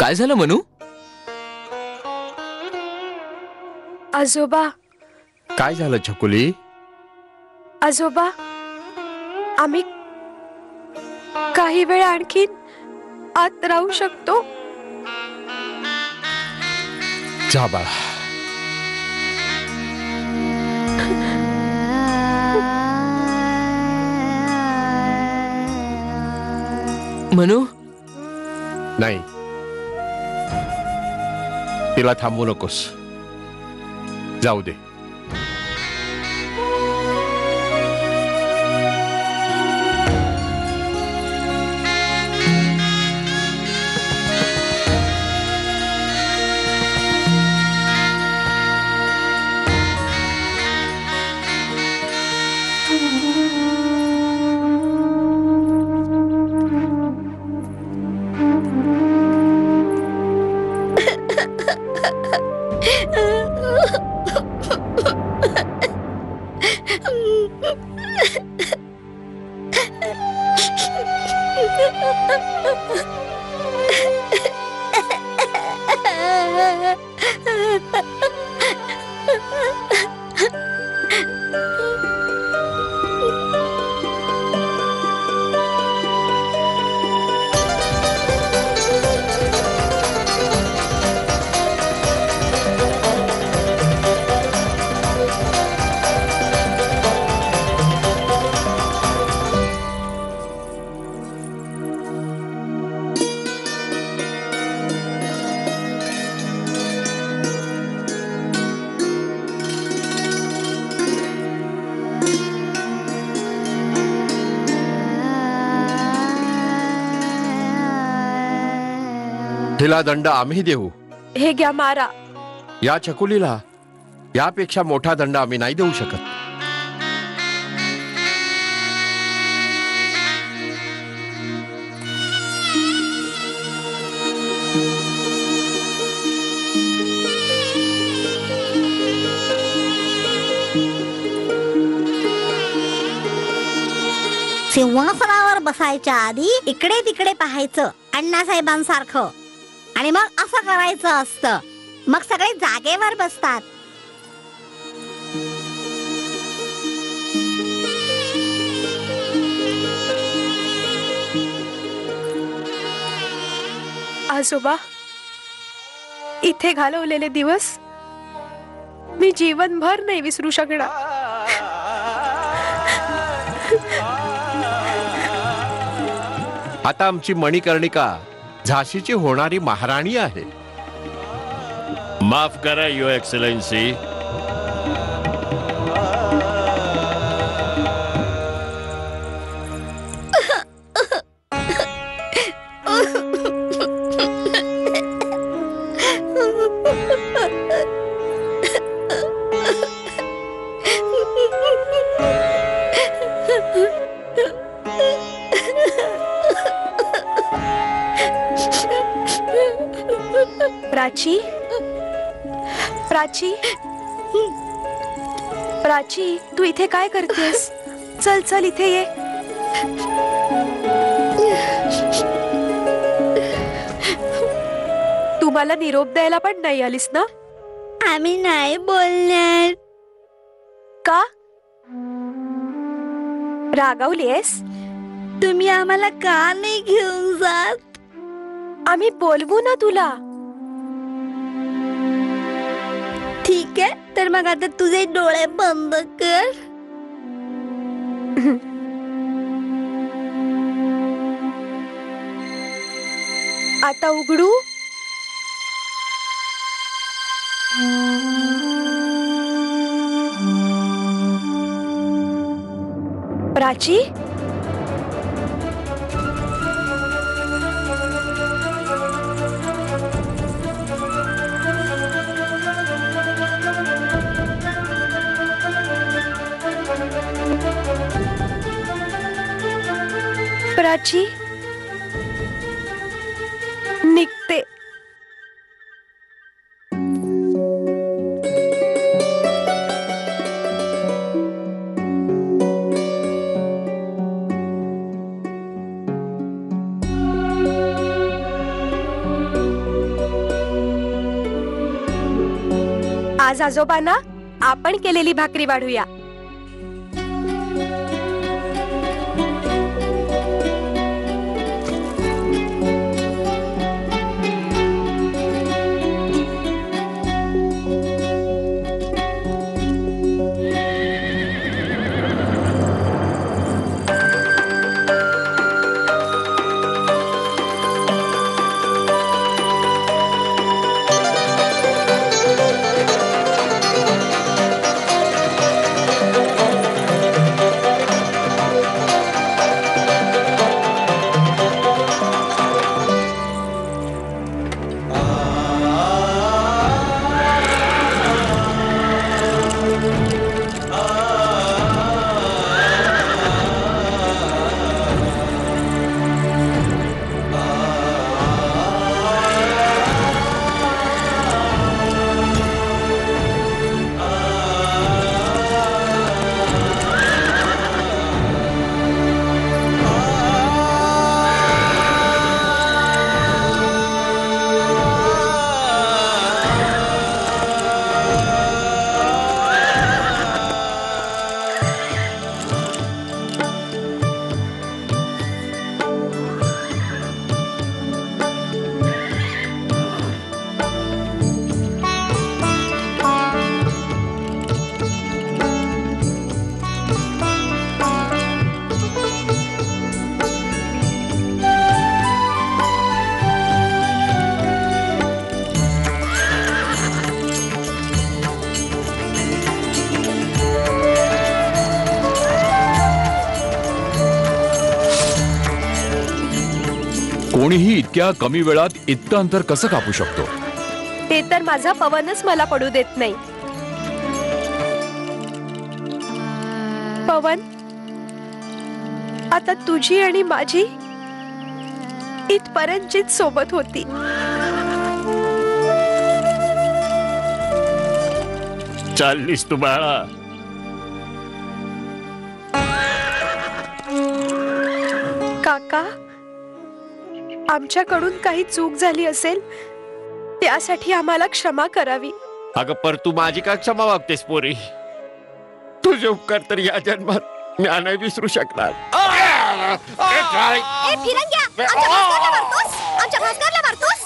काय झालं मनू? आजोबा. काय झालं छकुली? आजोबा, आम्ही काही वेळ आणखीन आत राहू शकतो? जा बाळा. मनू, नाही, तिला थांबू नकोस. जाऊ दे. हिला दंड आम्ही देऊ. हे घ्या, मारा. या छकुलीला यापेक्षा मोठा दंड आम्ही नाही देऊ शकत. सिंहासनावर बसायच्या आधी इकडे तिकडे पाहायचं अण्णासाहेबांसारखं, आणि मग असं करायचं असतं. मग सगळे जागेवर बसतात. आजोबा, इथे घालवलेले दिवस मी जीवनभर नाही विसरू शकणार. आता आमची मणिकर्णिका झाशीची होणारी महाराणी आहे. माफ करा युअर एक्सलन्सी. प्राची, प्राची, प्राची, तू इथे काय करतेस? चल चल, इथे ये. तू मला निरोप द्यायला पण नाही आलीस ना? आम्ही नाही बोलणार. का? रागावलीस? तुम्ही आम्हाला का नाही घेऊन जात? आम्ही बोलवू ना तुला. ठीक आहे, तर मग आता तुझे डोळे बंद कर. आता उघडू? प्राची, प्राची, निघते. आज आजोबांना आपण केलेली भाकरी वाढूया. कोणीही इतक्या कमी वेळात इतकं अंतर कसं कापू शकतो? ते तर माझा पवनच मला पडू देत नाही. पवन, आता तुझी आणि माझी इथपर्यंतचीच सोबत होती. चाललीस तू बाळा? काका, आमच्याकडून काही चूक झाली असेल त्यासाठी आम्हाला क्षमा करावी. अगं पर तू माझी का क्षमा मागतेस पोरी? तुझे उपकार तर या जन्मात मी नाही विसरू शकणार. ए फिरंग्या, आमच्या भास्करला मारतोस? आमच्या भास्करला मारतोस?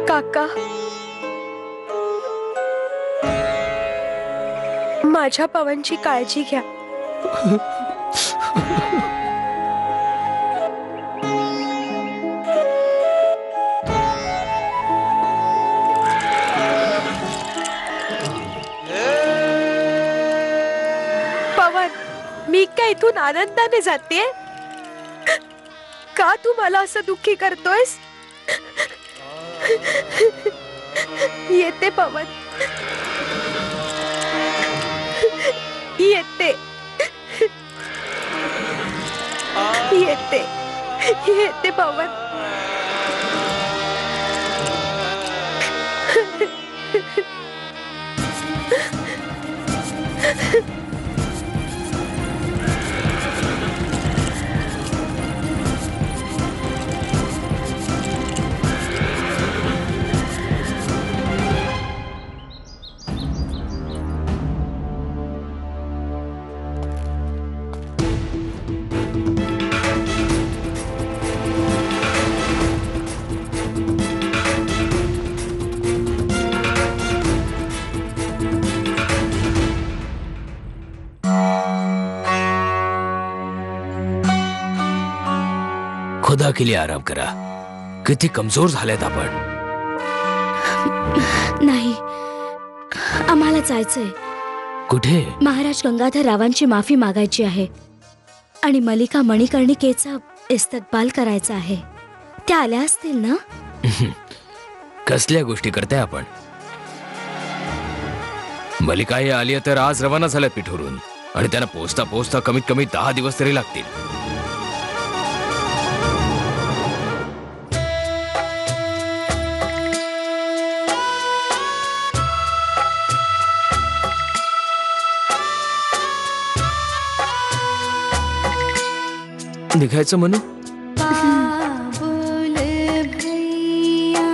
काका, माझ्या पवनची काळजी घ्या. पवन, मी काय इथून आनंदाने जाते? का तू मला असं दुःखी करतोयस? येते पवन, येते येते येते पवन. खुदा के लिए आराम करा. किती कमजोर झालेत आपण. नाही, आम्हाला जायचंय. कुठे? महाराज गंगाधर रावांची माफी मागायची आहे आणि मलिका मणिकर्णिकेचा इस्तकबाल करायचा आहे. त्या आल्या असतील ना? कसल्या गोष्टी करताय आपण? मलिका हे आली तर आज रवाना झाल्यात पिठोरून आणि त्यांना पोहोचता पोहोचता कमीत कमी 10 दिवस तरी लागतील. निघायचं म्हणू? बाबुल भैया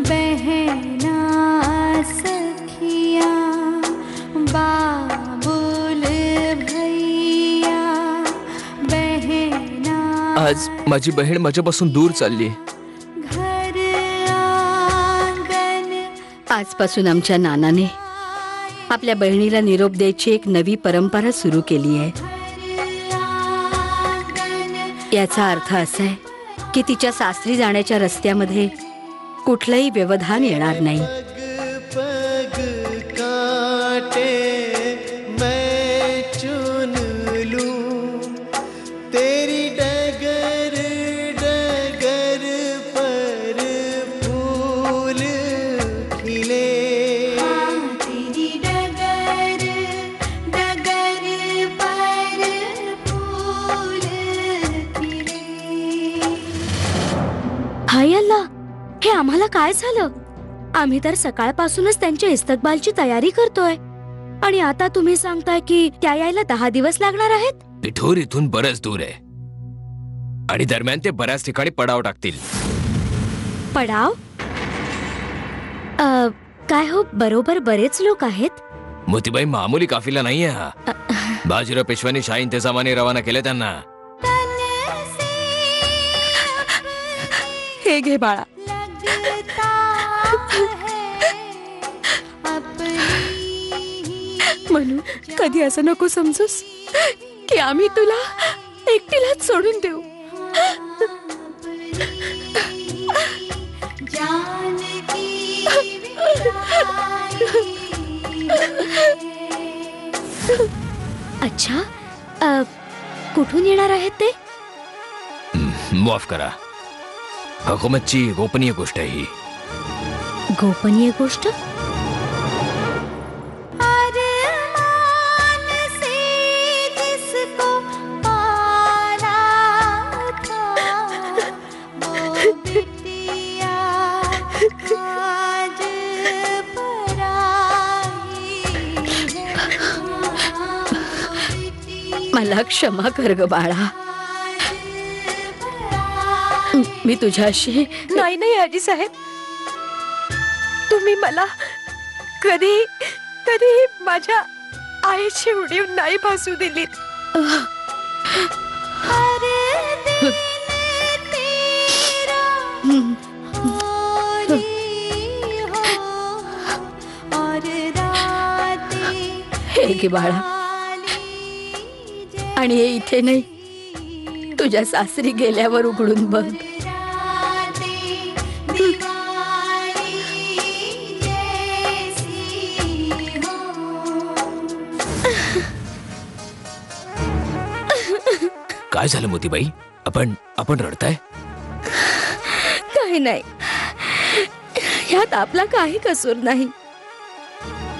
बहना सखिया, बाबुल भैया बहना. आज माझी बहीण माझ्यापासून दूर चालली. घर आंगन. आजपासून आमच्या नानाने आपल्या बहिणीला निरोप द्यायची एक नवी परंपरा सुरू केली आहे. याचा अर्थ असा आहे की तिच्या सासरी जाण्याच्या रस्त्यामध्ये कुठलंही व्यवधान येणार नाही. हाय अल्ला, हे आम्हाला काय झालं? आम्ही तर सकाळपासूनच त्यांच्या इस्तकबालची तयारी करतोय आणि आता तुम्ही सांगताय की त्या यायला 10 दिवस लागणार आहेत. पिठोर इथून बरंच दूर आहे आणि दरम्यान ते बऱ्याच ठिकाणी पडाव टाकतील. पडाव? काय हो, बरोबर बरेच लोक आहेत. मोतीबाई मामूली काफिला नाहीये हा. बाजीराव पेशव्यांनी शाही इंतजामाने रवाना केले त्यांना. हे घे बाळा. म्हणून कधी असं नको समजूस की आम्ही तुला एकटीलाच सोडून देऊ. अच्छा, कुठून येणार आहेत ते? माफ करा, हुकूमतची गोपनीय गोष्ट आहे ही. गोपनीय गोष्ट? मला क्षमा कर ग बाळा. मी तुझ्याशी. नाही नाही आजी साहेब, तुम्ही मला कधी कधी माझ्या आईची उणीव नाही भासू दिली. हे घे बाळा, आणि हे इथे नाही, तुझ्या सासरी गेल्यावर उघडून बघ. काय झालं मोतीबाई? आपण रडताय? काही नाही, यात आपला काही कसूर नाही.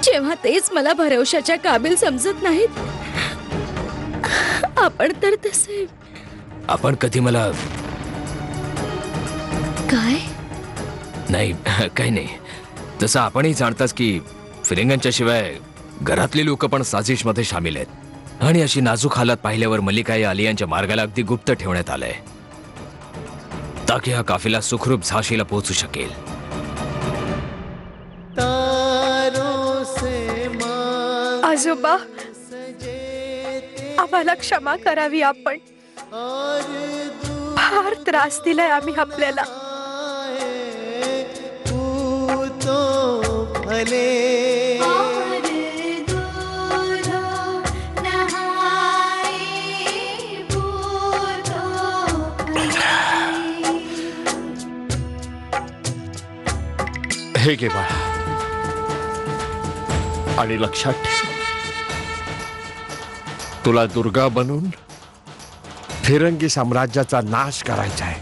जेव्हा तेच मला भरवशाच्या काबिल समजत नाहीत, आपण तर तसे. आपण कधी मला. काय? नाही, काही नाही. तसं आपणही जाणताच की फिरंगांच्या शिवाय घरातले लोक पण साजिश मध्ये सामील आहेत आणि अशी नाजूक हालत पाहिल्यावर मलिका आलियांच्या मार्गाला अगदी गुप्त ठेवण्यात आलंय ताकी हा काफिला सुखरूप झाशीला पोहोचू शकेल. आजोबा, आम्हाला क्षमा करावी. आपण फार त्रास दिलाय आम्ही आपल्याला. हे घे बाळा, आणि लक्षात ठेव, तुला दुर्गा बनून फिरंगी साम्राज्याचा नाश करायचा आहे.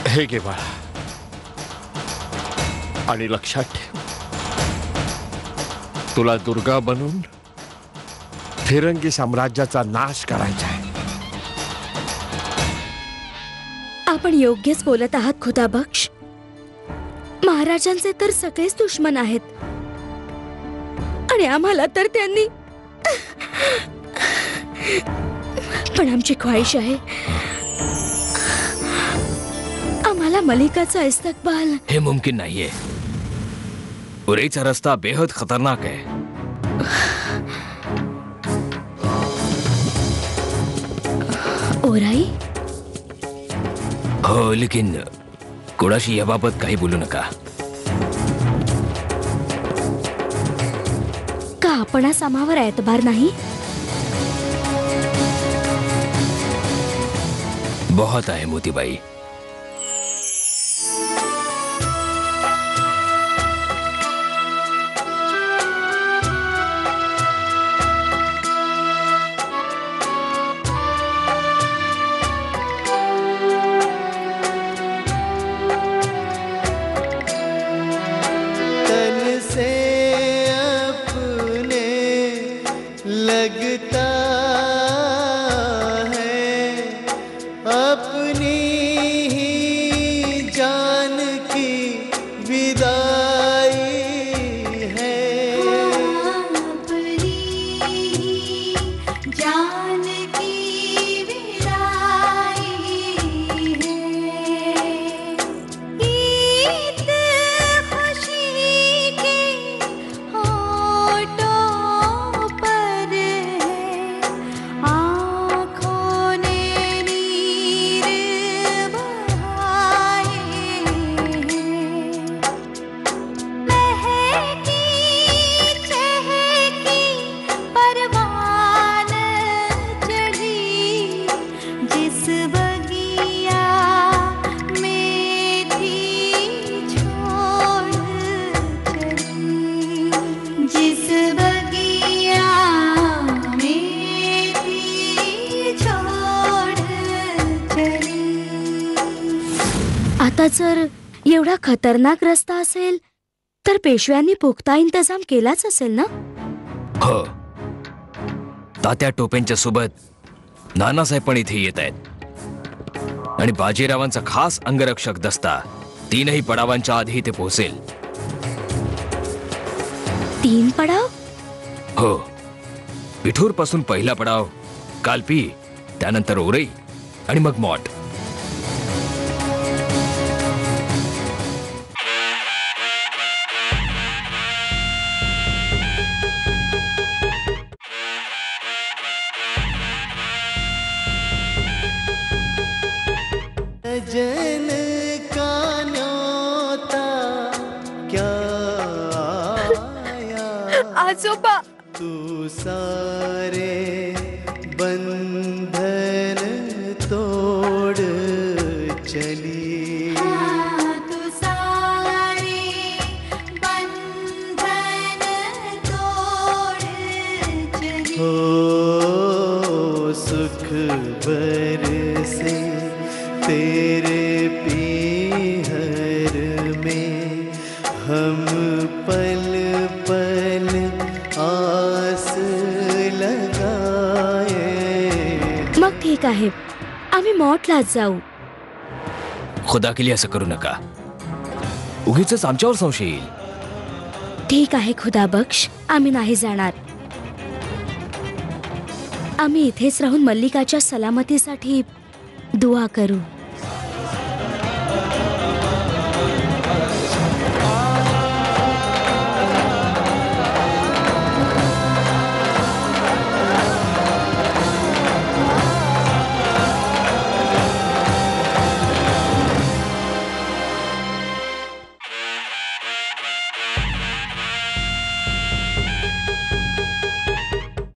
हे घे बाळा, आणि लक्षात ठेव, तुला दुर्गा बनून फिरंगी साम्राज्याचा नाश करायचा आहे. आपण योग्यच बोलत आहात खुदाबख्श. महाराजांचे तर सगळेच दुश्मन आहेत आणि आम्हाला तर त्यांनी. पण आमची ख्वाहिश आहे आम्हाला मलिकाचा इस्तकबाल. हे मुमकिन नाहीये. उरेचा रस्ता बेहद खतरनाक आहे. ओराई? हो, लेकिन कोणाशी याबाबत काही बोलू नका. का आपणास आम्हावर एतबार नाही? बहुत आहे मोतीबाई. आता जर एवढा खतरनाक रस्ता असेल तर पेशव्यांनी पुख्ता इंतजाम केलाच असेल ना? हो, तात्या टोपेंच्या सोबत नानासाहेब पण इथे येत आहेत आणि बाजीरावांचा खास अंगरक्षक दस्ता 3 पडावांच्या आधी इथे पोहोचेल. 3 पडाव? हो, विठूर पासून पहिला पडाव कालपी, त्यानंतर ओरई आणि मग मॉट. जन का न्योता क्या आया, आजोबा तू सारे बंधन तोड़ चली. तू सारे बंधन तोड़ चली. हो सुख बरसे तेरे पीहर में, हम पल पल आस लगाए. मग ठीक आहे, आम्ही मॉटलाच जाऊ. खुदा केली असं करू नका, उगीच आमच्यावर संशय येईल. ठीक आहे खुदाबख्श, आम्ही नाही जाणार. आम्ही इथेच राहून मल्लिकाच्या सलामतीसाठी दुआ करू.